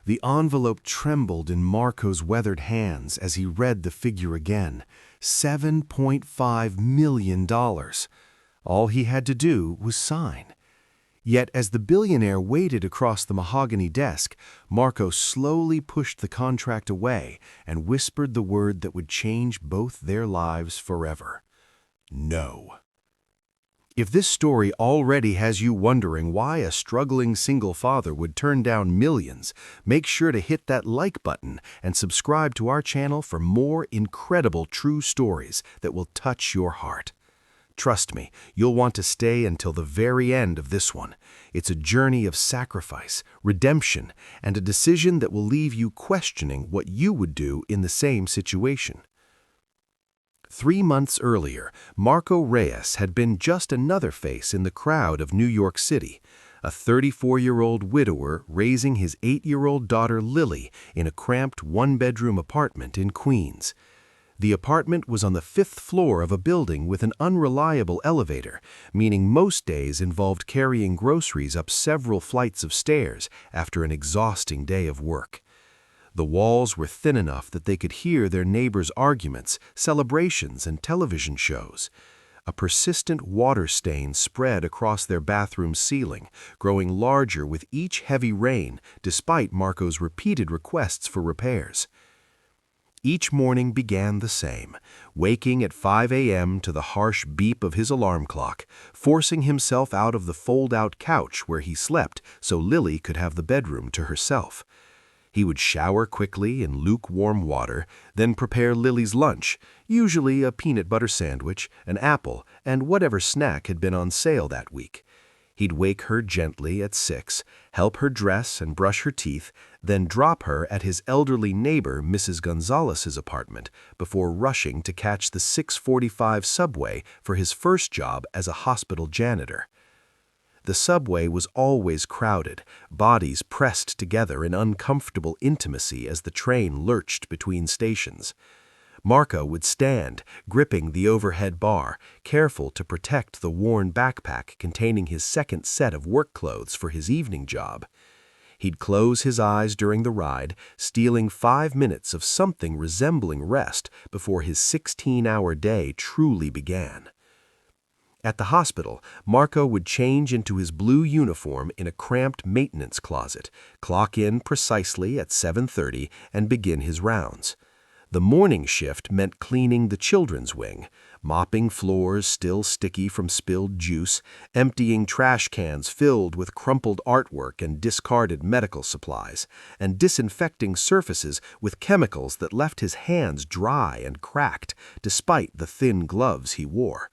The envelope trembled in Marco's weathered hands as he read the figure again. $7.5 million. All he had to do was sign. Yet as the billionaire waited across the mahogany desk, Marco slowly pushed the contract away and whispered the word that would change both their lives forever. No. If this story already has you wondering why a struggling single father would turn down millions, make sure to hit that like button and subscribe to our channel for more incredible true stories that will touch your heart. Trust me, you'll want to stay until the very end of this one. It's a journey of sacrifice, redemption, and a decision that will leave you questioning what you would do in the same situation. 3 months earlier, Marco Reyes had been just another face in the crowd of New York City, a 34-year-old widower raising his 8-year-old daughter Lily in a cramped one-bedroom apartment in Queens. The apartment was on the 5th floor of a building with an unreliable elevator, meaning most days involved carrying groceries up several flights of stairs after an exhausting day of work. The walls were thin enough that they could hear their neighbors' arguments, celebrations, and television shows. A persistent water stain spread across their bathroom ceiling, growing larger with each heavy rain, despite Marco's repeated requests for repairs. Each morning began the same, waking at 5 a.m. to the harsh beep of his alarm clock, forcing himself out of the fold-out couch where he slept so Lily could have the bedroom to herself. He would shower quickly in lukewarm water, then prepare Lily's lunch, usually a peanut butter sandwich, an apple, and whatever snack had been on sale that week. He'd wake her gently at 6, help her dress and brush her teeth, then drop her at his elderly neighbor Mrs. Gonzalez's apartment before rushing to catch the 6:45 subway for his first job as a hospital janitor. The subway was always crowded, bodies pressed together in uncomfortable intimacy as the train lurched between stations. Marco would stand, gripping the overhead bar, careful to protect the worn backpack containing his second set of work clothes for his evening job. He'd close his eyes during the ride, stealing 5 minutes of something resembling rest before his 16-hour day truly began. At the hospital, Marco would change into his blue uniform in a cramped maintenance closet, clock in precisely at 7:30, and begin his rounds. The morning shift meant cleaning the children's wing, mopping floors still sticky from spilled juice, emptying trash cans filled with crumpled artwork and discarded medical supplies, and disinfecting surfaces with chemicals that left his hands dry and cracked, despite the thin gloves he wore.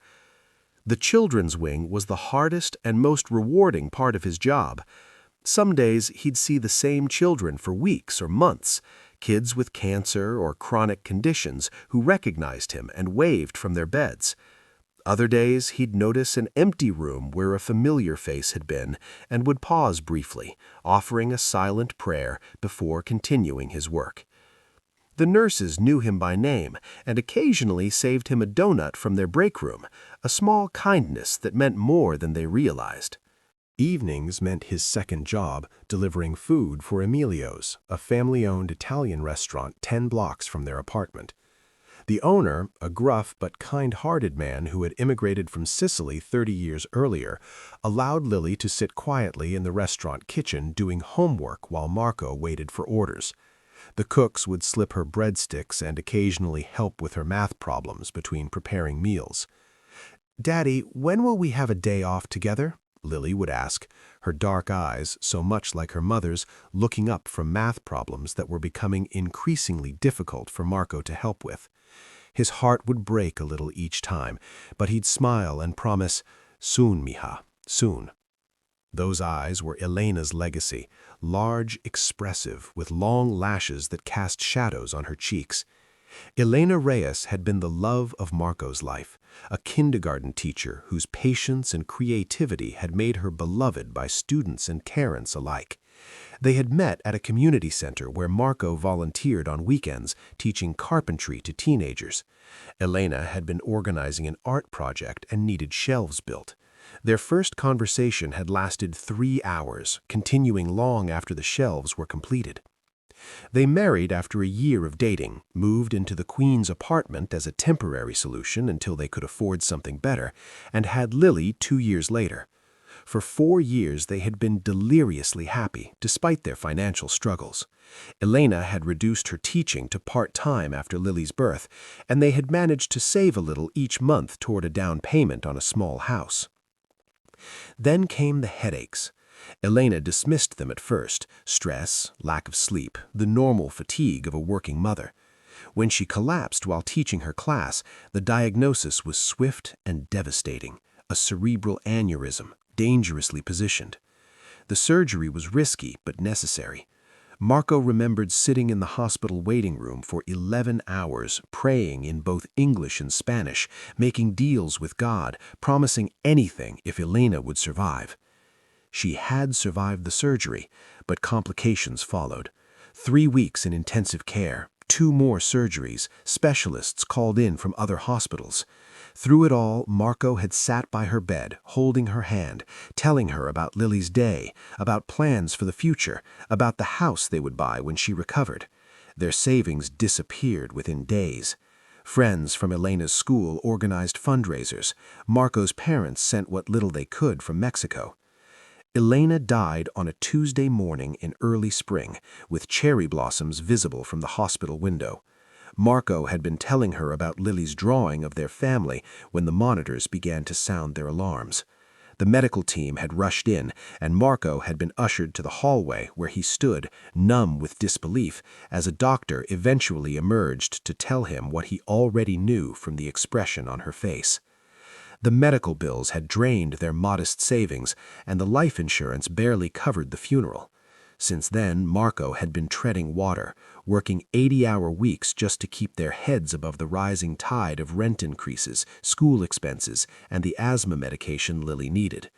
The children's wing was the hardest and most rewarding part of his job. Some days he'd see the same children for weeks or months, kids with cancer or chronic conditions who recognized him and waved from their beds. Other days he'd notice an empty room where a familiar face had been and would pause briefly, offering a silent prayer before continuing his work. The nurses knew him by name and occasionally saved him a donut from their break room, a small kindness that meant more than they realized. Evenings meant his second job, delivering food for Emilio's, a family-owned Italian restaurant 10 blocks from their apartment. The owner, a gruff but kind-hearted man who had immigrated from Sicily 30 years earlier, allowed Lily to sit quietly in the restaurant kitchen doing homework while Marco waited for orders. The cooks would slip her breadsticks and occasionally help with her math problems between preparing meals. "Daddy, when will we have a day off together?" Lily would ask, her dark eyes, so much like her mother's, looking up from math problems that were becoming increasingly difficult for Marco to help with. His heart would break a little each time, but he'd smile and promise, "Soon, mija, soon." Those eyes were Elena's legacy, large, expressive, with long lashes that cast shadows on her cheeks. Elena Reyes had been the love of Marco's life, a kindergarten teacher whose patience and creativity had made her beloved by students and parents alike. They had met at a community center where Marco volunteered on weekends, teaching carpentry to teenagers. Elena had been organizing an art project and needed shelves built. Their first conversation had lasted 3 hours, continuing long after the shelves were completed. They married after a year of dating, moved into the Queen's apartment as a temporary solution until they could afford something better, and had Lily 2 years later. For 4 years they had been deliriously happy, despite their financial struggles. Elena had reduced her teaching to part-time after Lily's birth, and they had managed to save a little each month toward a down payment on a small house. Then came the headaches. Elena dismissed them at first: stress, lack of sleep, the normal fatigue of a working mother. When she collapsed while teaching her class, the diagnosis was swift and devastating: a cerebral aneurysm, dangerously positioned. The surgery was risky but necessary. Marco remembered sitting in the hospital waiting room for 11 hours, praying in both English and Spanish, making deals with God, promising anything if Elena would survive. She had survived the surgery, but complications followed. 3 weeks in intensive care, 2 more surgeries, specialists called in from other hospitals. Through it all, Marco had sat by her bed, holding her hand, telling her about Lily's day, about plans for the future, about the house they would buy when she recovered. Their savings disappeared within days. Friends from Elena's school organized fundraisers. Marco's parents sent what little they could from Mexico. Elena died on a Tuesday morning in early spring, with cherry blossoms visible from the hospital window. Marco had been telling her about Lily's drawing of their family when the monitors began to sound their alarms. The medical team had rushed in, and Marco had been ushered to the hallway where he stood, numb with disbelief, as a doctor eventually emerged to tell him what he already knew from the expression on her face. The medical bills had drained their modest savings, and the life insurance barely covered the funeral. Since then, Marco had been treading water, working 80-hour weeks just to keep their heads above the rising tide of rent increases, school expenses, and the asthma medication Lily needed.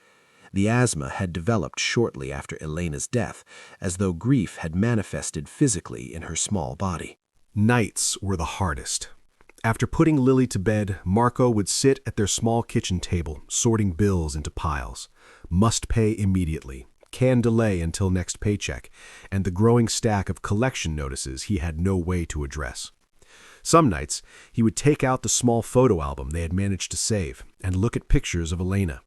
The asthma had developed shortly after Elena's death, as though grief had manifested physically in her small body. Nights were the hardest. After putting Lily to bed, Marco would sit at their small kitchen table, sorting bills into piles. Must pay immediately, can delay until next paycheck, and the growing stack of collection notices he had no way to address. Some nights, he would take out the small photo album they had managed to save and look at pictures of Elena,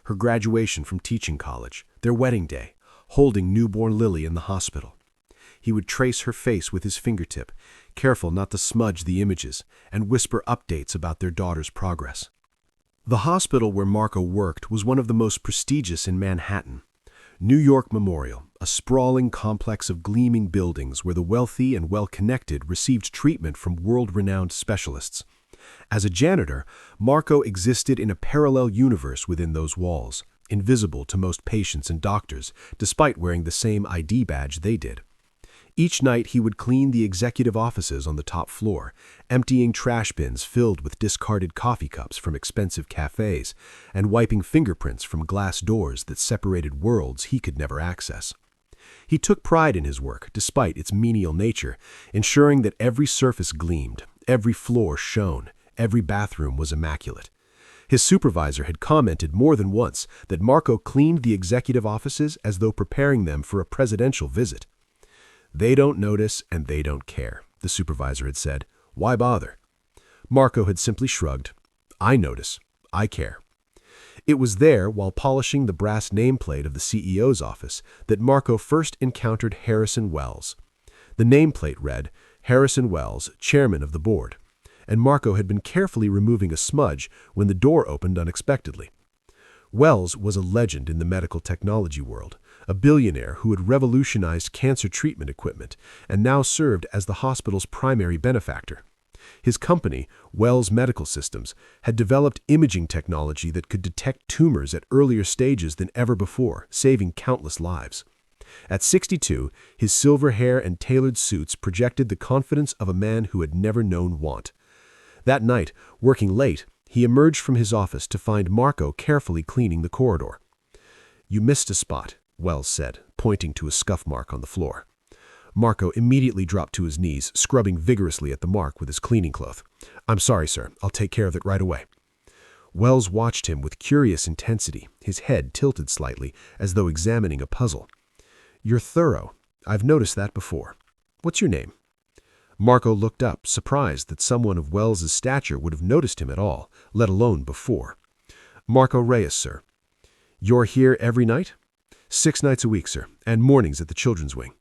her graduation from teaching college, their wedding day, holding newborn Lily in the hospital. He would trace her face with his fingertip, careful not to smudge the images, and whisper updates about their daughter's progress. The hospital where Marco worked was one of the most prestigious in Manhattan. New York Memorial, a sprawling complex of gleaming buildings where the wealthy and well-connected received treatment from world-renowned specialists. As a janitor, Marco existed in a parallel universe within those walls, invisible to most patients and doctors, despite wearing the same ID badge they did. Each night he would clean the executive offices on the top floor, emptying trash bins filled with discarded coffee cups from expensive cafes, and wiping fingerprints from glass doors that separated worlds he could never access. He took pride in his work, despite its menial nature, ensuring that every surface gleamed, every floor shone, every bathroom was immaculate. His supervisor had commented more than once that Marco cleaned the executive offices as though preparing them for a presidential visit. "They don't notice and they don't care," the supervisor had said. "Why bother?" Marco had simply shrugged. "I notice. I care." It was there, while polishing the brass nameplate of the CEO's office, that Marco first encountered Harrison Wells. The nameplate read, "Harrison Wells, chairman of the board," and Marco had been carefully removing a smudge when the door opened unexpectedly. Wells was a legend in the medical technology world, a billionaire who had revolutionized cancer treatment equipment and now served as the hospital's primary benefactor. His company, Wells Medical Systems, had developed imaging technology that could detect tumors at earlier stages than ever before, saving countless lives. At 62, his silver hair and tailored suits projected the confidence of a man who had never known want. That night, working late, he emerged from his office to find Marco carefully cleaning the corridor. "You missed a spot," Wells said, pointing to a scuff mark on the floor. Marco immediately dropped to his knees, scrubbing vigorously at the mark with his cleaning cloth. "I'm sorry, sir. I'll take care of it right away." Wells watched him with curious intensity, his head tilted slightly, as though examining a puzzle. "You're thorough. I've noticed that before." What's your name?" Marco looked up, surprised that someone of Wells's stature would have noticed him at all, let alone before. "Marco Reyes, sir." "You're here every night?" "6 nights a week, sir, and mornings at the children's wing."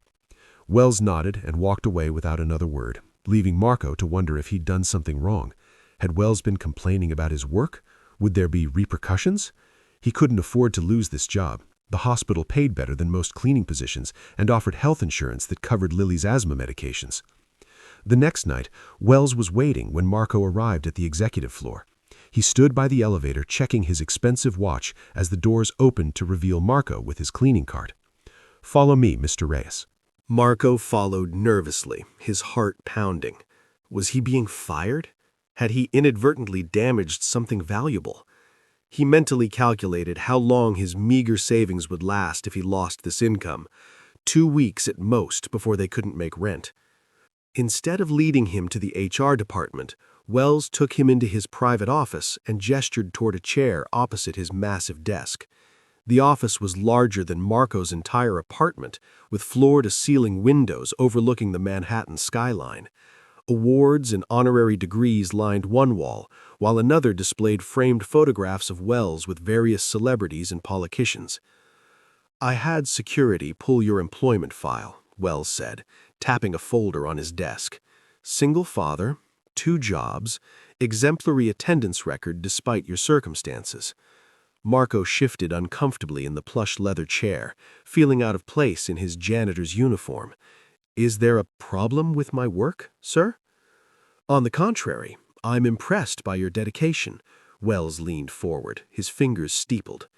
Wells nodded and walked away without another word, leaving Marco to wonder if he'd done something wrong. Had Wells been complaining about his work? Would there be repercussions? He couldn't afford to lose this job. The hospital paid better than most cleaning positions and offered health insurance that covered Lily's asthma medications. The next night, Wells was waiting when Marco arrived at the executive floor. He stood by the elevator checking his expensive watch as the doors opened to reveal Marco with his cleaning cart. "Follow me, Mr. Reyes." Marco followed nervously, his heart pounding. Was he being fired? Had he inadvertently damaged something valuable? He mentally calculated how long his meager savings would last if he lost this income. 2 weeks at most before they couldn't make rent. Instead of leading him to the HR department, Wells took him into his private office and gestured toward a chair opposite his massive desk. The office was larger than Marco's entire apartment, with floor-to-ceiling windows overlooking the Manhattan skyline. Awards and honorary degrees lined one wall, while another displayed framed photographs of Wells with various celebrities and politicians. "I had security pull your employment file," Wells said, tapping a folder on his desk. "Single father, 2 jobs, exemplary attendance record despite your circumstances." Marco shifted uncomfortably in the plush leather chair, feeling out of place in his janitor's uniform. "Is there a problem with my work, sir?" "On the contrary, I'm impressed by your dedication." Wells leaned forward, his fingers steepled.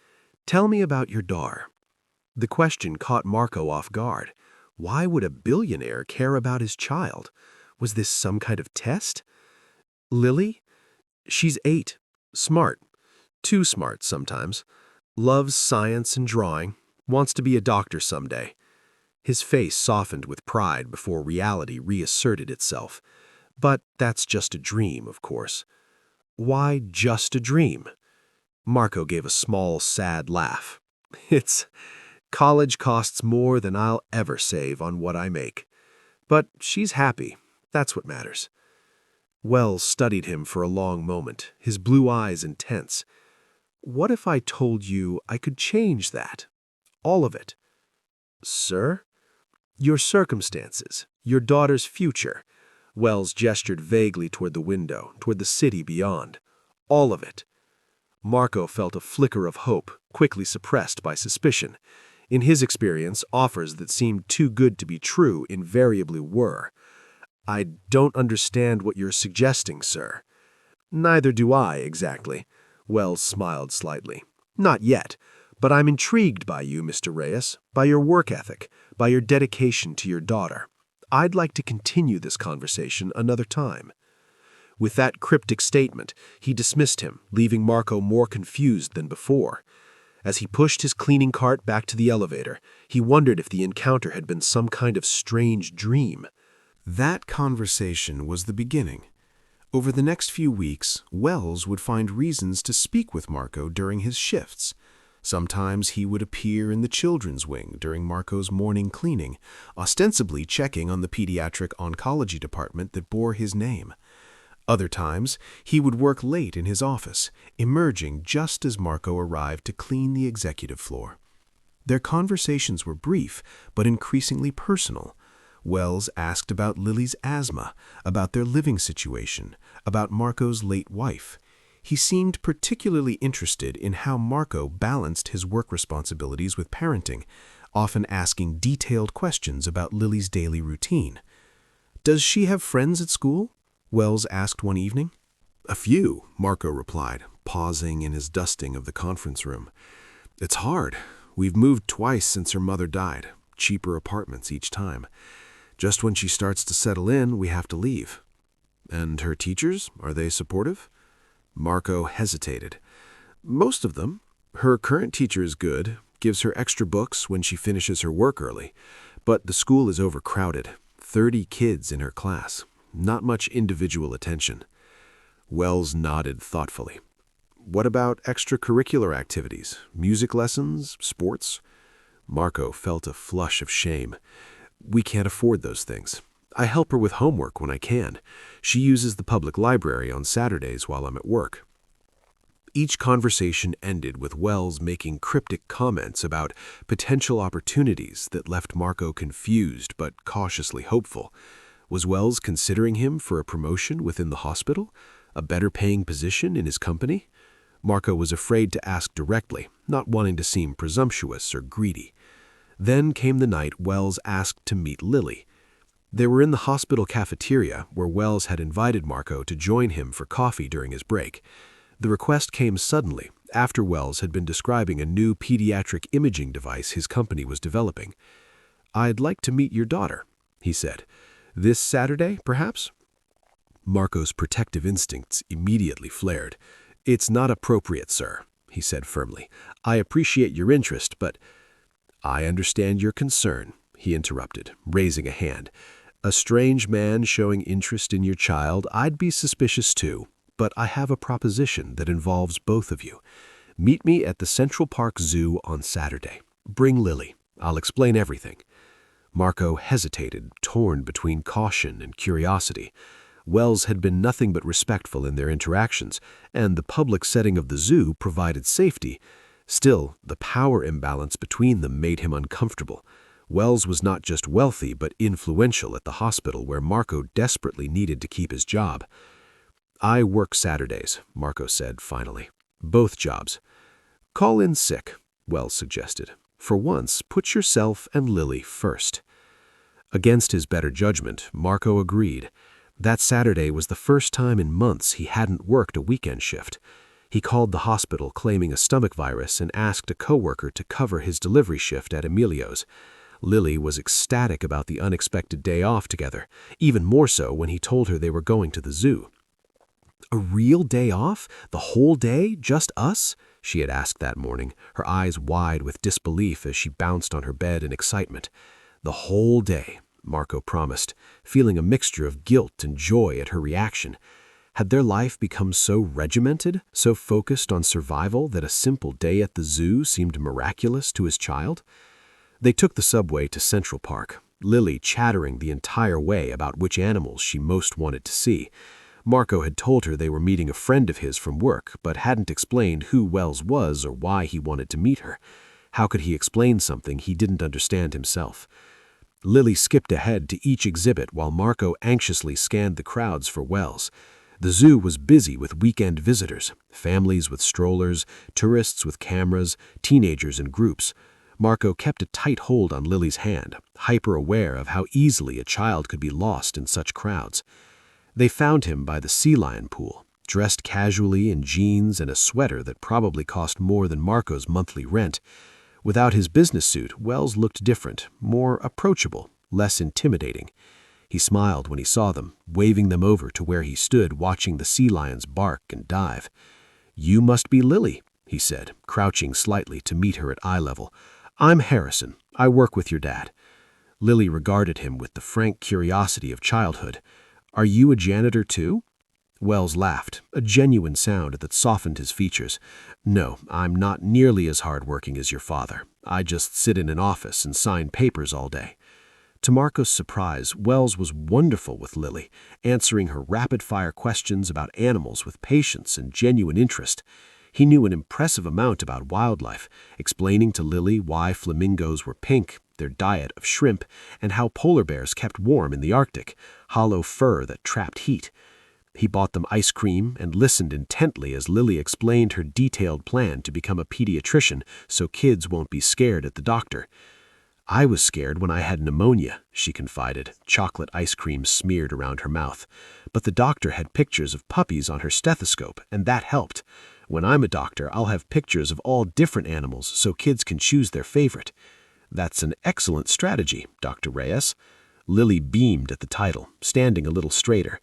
"Tell me about your daughter." The question caught Marco off guard. Why would a billionaire care about his child? Was this some kind of test? "Lily? She's 8. Smart. Too smart sometimes. Loves science and drawing. Wants to be a doctor someday." His face softened with pride before reality reasserted itself. "But that's just a dream, of course." "Why just a dream?" Marco gave a small, sad laugh. College costs more than I'll ever save on what I make. But she's happy. That's what matters." Wells studied him for a long moment, his blue eyes intense. "What if I told you I could change that? All of it?" "Sir?" "Your circumstances, your daughter's future." Wells gestured vaguely toward the window, toward the city beyond. "All of it." Marco felt a flicker of hope, quickly suppressed by suspicion. In his experience, offers that seemed too good to be true invariably were. "I don't understand what you're suggesting, sir." "Neither do I, exactly." Wells smiled slightly. "Not yet, but I'm intrigued by you, Mr. Reyes, by your work ethic, by your dedication to your daughter. I'd like to continue this conversation another time." With that cryptic statement, he dismissed him, leaving Marco more confused than before. As he pushed his cleaning cart back to the elevator, he wondered if the encounter had been some kind of strange dream. That conversation was the beginning. Over the next few weeks, Wells would find reasons to speak with Marco during his shifts. Sometimes he would appear in the children's wing during Marco's morning cleaning, ostensibly checking on the pediatric oncology department that bore his name. Other times, he would work late in his office, emerging just as Marco arrived to clean the executive floor. Their conversations were brief, but increasingly personal. Wells asked about Lily's asthma, about their living situation, about Marco's late wife. He seemed particularly interested in how Marco balanced his work responsibilities with parenting, often asking detailed questions about Lily's daily routine. "Does she have friends at school?" Wells asked one evening. "A few," Marco replied, pausing in his dusting of the conference room. "It's hard. We've moved twice since her mother died, cheaper apartments each time. Just when she starts to settle in, we have to leave." "And her teachers, are they supportive?" Marco hesitated. "Most of them. Her current teacher is good, gives her extra books when she finishes her work early. But the school is overcrowded, 30 kids in her class. Not much individual attention." Wells nodded thoughtfully. "What about extracurricular activities? Music lessons? Sports?" Marco felt a flush of shame. "We can't afford those things. I help her with homework when I can. She uses the public library on Saturdays while I'm at work. Each conversation ended with Wells making cryptic comments about potential opportunities that left Marco confused but cautiously hopeful. Was Wells considering him for a promotion within the hospital? A better-paying position in his company? Marco was afraid to ask directly, not wanting to seem presumptuous or greedy. Then came the night Wells asked to meet Lily. They were in the hospital cafeteria where Wells had invited Marco to join him for coffee during his break. The request came suddenly, after Wells had been describing a new pediatric imaging device his company was developing. "I'd like to meet your daughter," he said. "This Saturday, perhaps?" Marco's protective instincts immediately flared. "It's not appropriate, sir," he said firmly. "I appreciate your interest, but—" "I understand your concern," he interrupted, raising a hand. "A strange man showing interest in your child, I'd be suspicious too. But I have a proposition that involves both of you. Meet me at the Central Park Zoo on Saturday. Bring Lily. I'll explain everything." Marco hesitated, torn between caution and curiosity. Wells had been nothing but respectful in their interactions, and the public setting of the zoo provided safety. Still, the power imbalance between them made him uncomfortable. Wells was not just wealthy but influential at the hospital where Marco desperately needed to keep his job. "I work Saturdays," Marco said finally. "Both jobs." "Call in sick," Wells suggested. "For once, put yourself and Lily first." Against his better judgment, Marco agreed. That Saturday was the first time in months he hadn't worked a weekend shift. He called the hospital claiming a stomach virus and asked a coworker to cover his delivery shift at Emilio's. Lily was ecstatic about the unexpected day off together, even more so when he told her they were going to the zoo. "A real day off? The whole day? Just us?" she had asked that morning, her eyes wide with disbelief as she bounced on her bed in excitement. "The whole day," Marco promised, feeling a mixture of guilt and joy at her reaction. Had their life become so regimented, so focused on survival that a simple day at the zoo seemed miraculous to his child? They took the subway to Central Park, Lily chattering the entire way about which animals she most wanted to see. Marco had told her they were meeting a friend of his from work, but hadn't explained who Wells was or why he wanted to meet her. How could he explain something he didn't understand himself? Lily skipped ahead to each exhibit while Marco anxiously scanned the crowds for Wells. The zoo was busy with weekend visitors, families with strollers, tourists with cameras, teenagers in groups. Marco kept a tight hold on Lily's hand, hyper-aware of how easily a child could be lost in such crowds. They found him by the sea lion pool, dressed casually in jeans and a sweater that probably cost more than Marco's monthly rent. Without his business suit, Wells looked different, more approachable, less intimidating. He smiled when he saw them, waving them over to where he stood watching the sea lions bark and dive. "You must be Lily," he said, crouching slightly to meet her at eye level. "I'm Harrison. I work with your dad." Lily regarded him with the frank curiosity of childhood. "Are you a janitor too?" Wells laughed, a genuine sound that softened his features. "No, I'm not nearly as hard-working as your father. I just sit in an office and sign papers all day." To Marco's surprise, Wells was wonderful with Lily, answering her rapid-fire questions about animals with patience and genuine interest. He knew an impressive amount about wildlife, explaining to Lily why flamingos were pink, their diet of shrimp, and how polar bears kept warm in the Arctic, hollow fur that trapped heat. He bought them ice cream and listened intently as Lily explained her detailed plan to become a pediatrician so kids won't be scared at the doctor. "I was scared when I had pneumonia," she confided, chocolate ice cream smeared around her mouth. "But the doctor had pictures of puppies on her stethoscope, and that helped. When I'm a doctor, I'll have pictures of all different animals so kids can choose their favorite." "That's an excellent strategy, Dr. Reyes." Lily beamed at the title, standing a little straighter.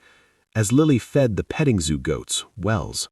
As Lily fed the petting zoo goats, Wells,